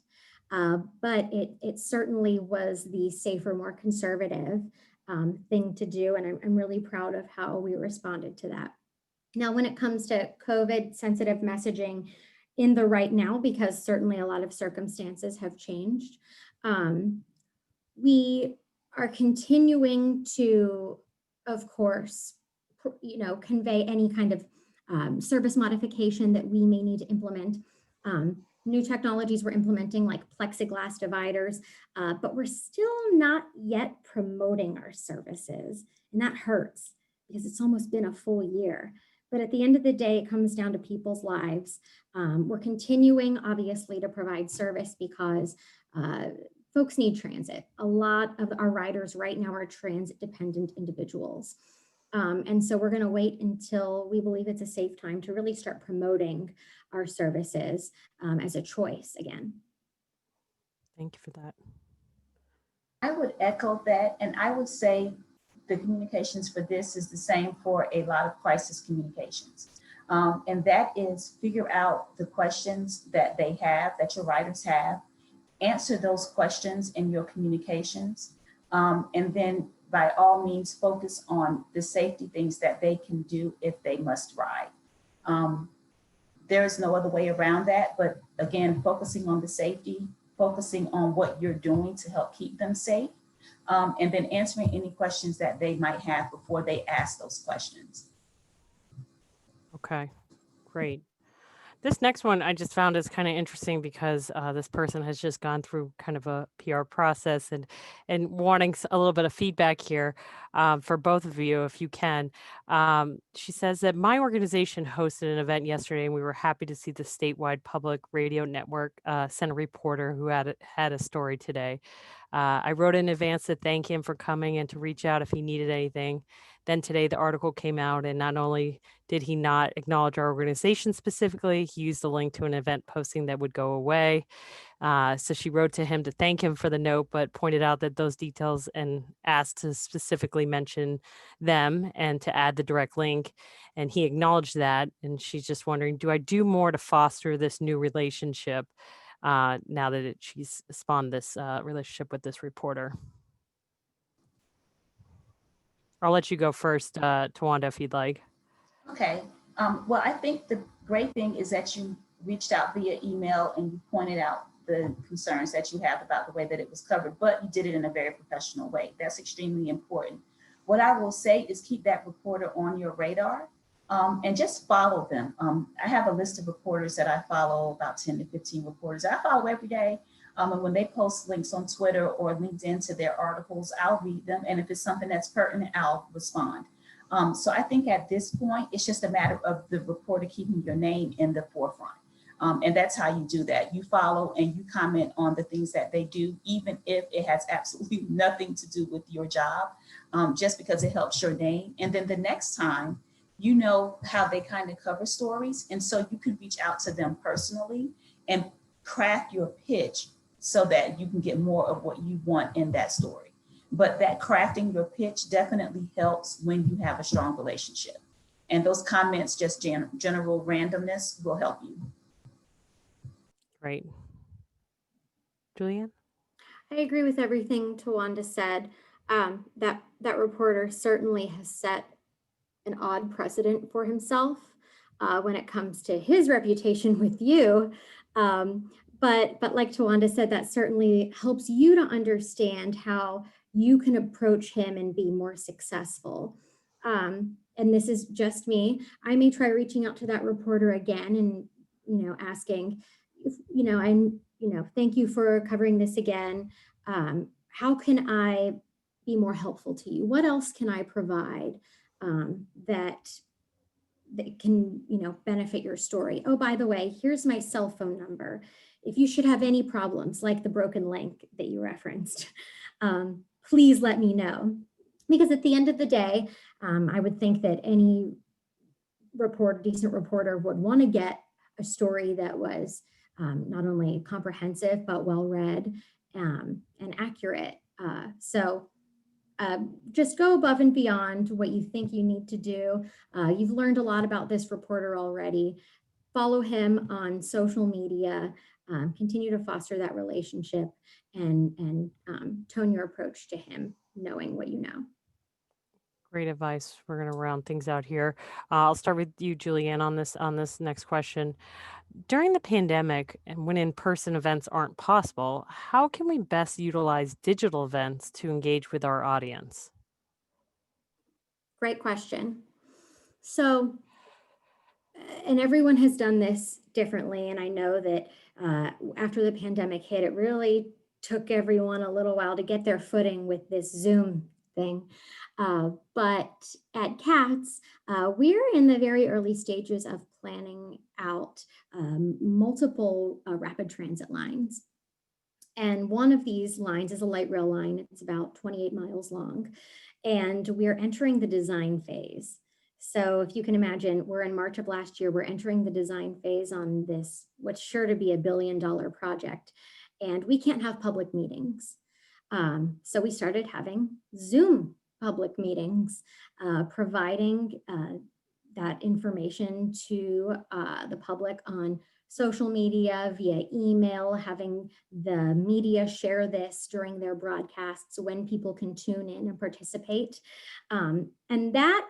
but it certainly was the safer, more conservative thing to do. And I'm really proud of how we responded to that. Now, when it comes to COVID sensitive messaging in the right now, because certainly a lot of circumstances have changed, we are continuing to, of course, convey any kind of service modification that we may need to implement. New technologies we're implementing like plexiglass dividers, but we're still not yet promoting our services. And that hurts because it's almost been a full year. But at the end of the day, it comes down to people's lives. We're continuing, obviously, to provide service because folks need transit. A lot of our riders right now are transit dependent individuals. And so we're going to wait until we believe it's a safe time to really start promoting our services as a choice again. Thank you for that. I would echo that, and I would say the communications for this is the same for a lot of crisis communications. And that is figure out the questions that they have, that your riders have, answer those questions in your communications, and then by all means focus on the safety things that they can do if they must ride. There's no other way around that, but again, focusing on the safety, focusing on what you're doing to help keep them safe, and then answering any questions that they might have before they ask those questions. Okay, great. This next one I just found is kind of interesting because this person has just gone through kind of a PR process and wanting a little bit of feedback here for both of you, if you can. She says that my organization hosted an event yesterday, and we were happy to see the statewide public radio network send a reporter who had a story today. I wrote in advance to thank him for coming and to reach out if he needed anything. Then today the article came out, and not only did he not acknowledge our organization specifically, he used a link to an event posting that would go away. So she wrote to him to thank him for the note, but pointed out that those details and asked to specifically mention them and to add the direct link. And he acknowledged that. And she's just wondering, do I do more to foster this new relationship now that she's spawned this relationship with this reporter? I'll let you go first, Towanda, if you'd like. Okay. Well, I think the great thing is that you reached out via email and you pointed out the concerns that you have about the way that it was covered, but you did it in a very professional way. That's extremely important. What I will say is keep that reporter on your radar, and just follow them. I have a list of reporters that I follow, about 10 to 15 reporters I follow every day. And when they post links on Twitter or LinkedIn to their articles, I'll read them. And if it's something that's pertinent, I'll respond. So I think at this point, it's just a matter of the reporter keeping your name in the forefront. And that's how you do that. You follow and you comment on the things that they do, even if it has absolutely nothing to do with your job, just because it helps your name. And then the next time, you know how they kind of cover stories. And so you can reach out to them personally and craft your pitch so that you can get more of what you want in that story. But that crafting your pitch definitely helps when you have a strong relationship. And those comments, just general randomness, will help you. Great. Juliann? I agree with everything Towanda said. That reporter certainly has set an odd precedent for himself when it comes to his reputation with you. But like Towanda said, that certainly helps you to understand how you can approach him and be more successful. And this is just me. I may try reaching out to that reporter again and, asking, thank you for covering this again. How can I be more helpful to you? What else can I provide that can, benefit your story? Oh, by the way, here's my cell phone number. If you should have any problems like the broken link that you referenced, please let me know. Because at the end of the day, I would think that any decent reporter would want to get a story that was not only comprehensive, but well-read and accurate. So just go above and beyond what you think you need to do. You've learned a lot about this reporter already. Follow him on social media, continue to foster that relationship and tone your approach to him, knowing what you know. Great advice. We're going to round things out here. I'll start with you, Juliann, on this next question. During the pandemic and when in-person events aren't possible, how can we best utilize digital events to engage with our audience? Great question. So, and everyone has done this differently. And I know that after the pandemic hit, it really took everyone a little while to get their footing with this Zoom thing. But at CATS, we're in the very early stages of planning out multiple rapid transit lines. And one of these lines is a light rail line. It's about 28 miles long. And we're entering the design phase. So if you can imagine, we're in March of last year, we're entering the design phase on this, what's sure to be $1 billion project. And we can't have public meetings. So we started having Zoom public meetings, providing that information to the public on social media, via email, having the media share this during their broadcasts when people can tune in and participate. And that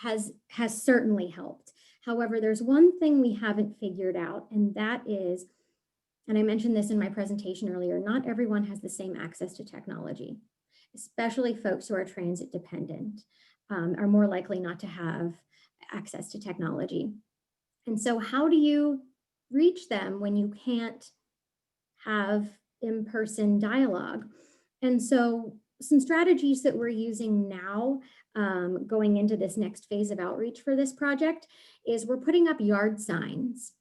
has certainly helped. However, there's one thing we haven't figured out, and that is, and I mentioned this in my presentation earlier, not everyone has the same access to technology, especially folks who are transit dependent, are more likely not to have access to technology. And so how do you reach them when you can't have in-person dialogue? And so some strategies that we're using now, going into this next phase of outreach for this project, is we're putting up yard signs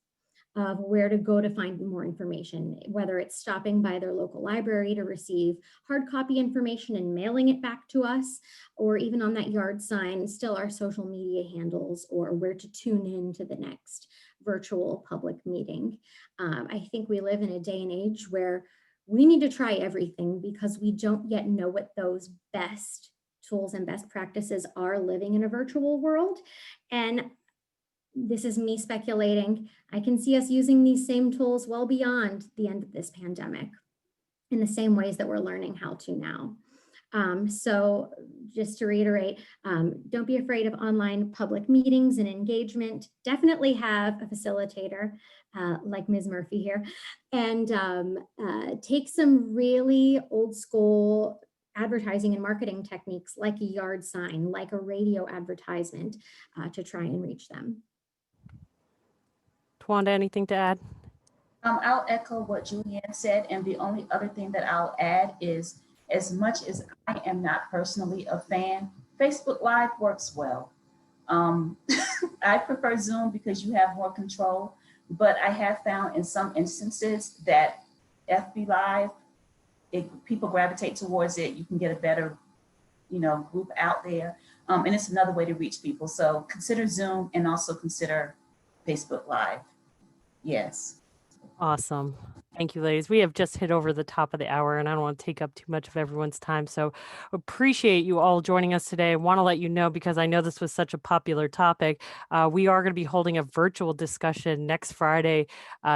of where to go to find more information, whether it's stopping by their local library to receive hard copy information and mailing it back to us, or even on that yard sign, still our social media handles or where to tune in to the next virtual public meeting. I think we live in a day and age where we need to try everything because we don't yet know what those best tools and best practices are living in a virtual world. And this is me speculating. I can see us using these same tools well beyond the end of this pandemic in the same ways that we're learning how to now. So just to reiterate, don't be afraid of online public meetings and engagement. Definitely have a facilitator like Ms. Murphy here, and take some really old school advertising and marketing techniques like a yard sign, like a radio advertisement to try and reach them. Towanda, anything to add? I'll echo what Juliann said, and the only other thing that I'll add is, as much as I am not personally a fan, Facebook Live works well. I prefer Zoom because you have more control, but I have found in some instances that FB Live, people gravitate towards it. You can get a better, group out there, and it's another way to reach people. So consider Zoom and also consider Facebook Live. Yes. Awesome. Thank you, ladies. We have just hit over the top of the hour, and I don't want to take up too much of everyone's time. So appreciate you all joining us today. I want to let you know, because I know this was such a popular topic, we are going to be holding a virtual discussion next Friday,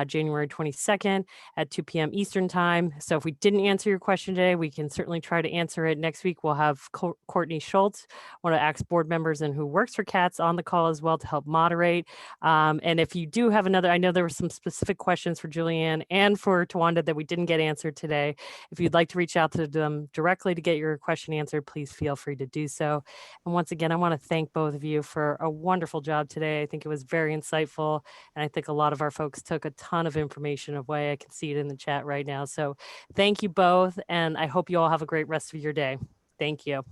January 22nd at 2 p.m. Eastern time. So if we didn't answer your question today, we can certainly try to answer it next week. We'll have Courtney Schultz, one of ACT's board members and who works for CATS, on the call as well to help moderate. And if you do have another, I know there were some specific questions for Juliann and for Towanda that we didn't get answered today. If you'd like to reach out to them directly to get your question answered, please feel free to do so. And once again, I want to thank both of you for a wonderful job today. I think it was very insightful, and I think a lot of our folks took a ton of information away. I can see it in the chat right now. So thank you both, and I hope you all have a great rest of your day. Thank you.